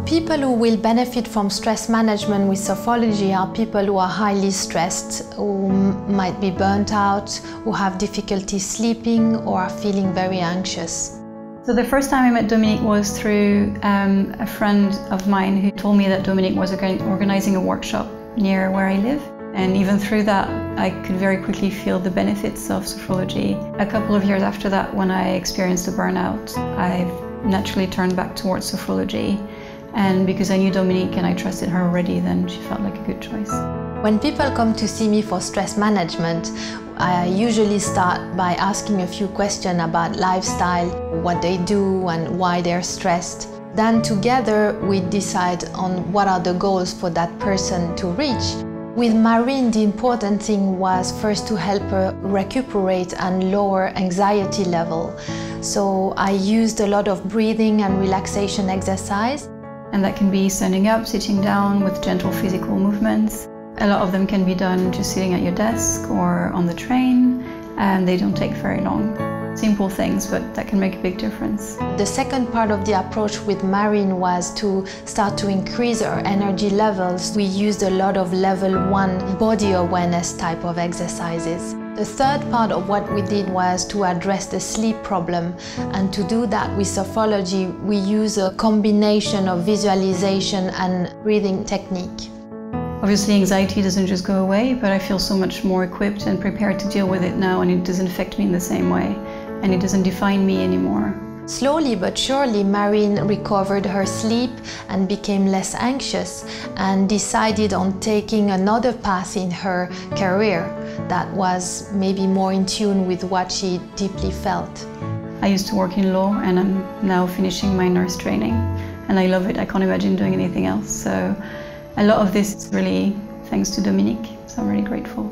People who will benefit from stress management with Sophrology are people who are highly stressed, who might be burnt out, who have difficulty sleeping or are feeling very anxious. So the first time I met Dominique was through a friend of mine who told me that Dominique was organizing a workshop near where I live. And even through that, I could very quickly feel the benefits of Sophrology. A couple of years after that, when I experienced a burnout, I naturally turned back towards Sophrology. And because I knew Dominique and I trusted her already, then she felt like a good choice. When people come to see me for stress management, I usually start by asking a few questions about lifestyle, what they do and why they're stressed. Then together we decide on what are the goals for that person to reach. With Marine, the important thing was first to help her recuperate and lower anxiety level. So I used a lot of breathing and relaxation exercise. And that can be standing up, sitting down with gentle physical movements. A lot of them can be done just sitting at your desk or on the train, and they don't take very long. Simple things, but that can make a big difference. The second part of the approach with Marine was to start to increase her energy levels. We used a lot of level 1 body awareness type of exercises. The third part of what we did was to address the sleep problem, and to do that with Sophrology we use a combination of visualization and breathing technique. Obviously anxiety doesn't just go away, but I feel so much more equipped and prepared to deal with it now, and it doesn't affect me in the same way, and it doesn't define me anymore. Slowly but surely, Marine recovered her sleep and became less anxious and decided on taking another path in her career that was maybe more in tune with what she deeply felt. I used to work in law and I'm now finishing my nurse training, and I love it. I can't imagine doing anything else. So a lot of this is really thanks to Dominique, so I'm really grateful.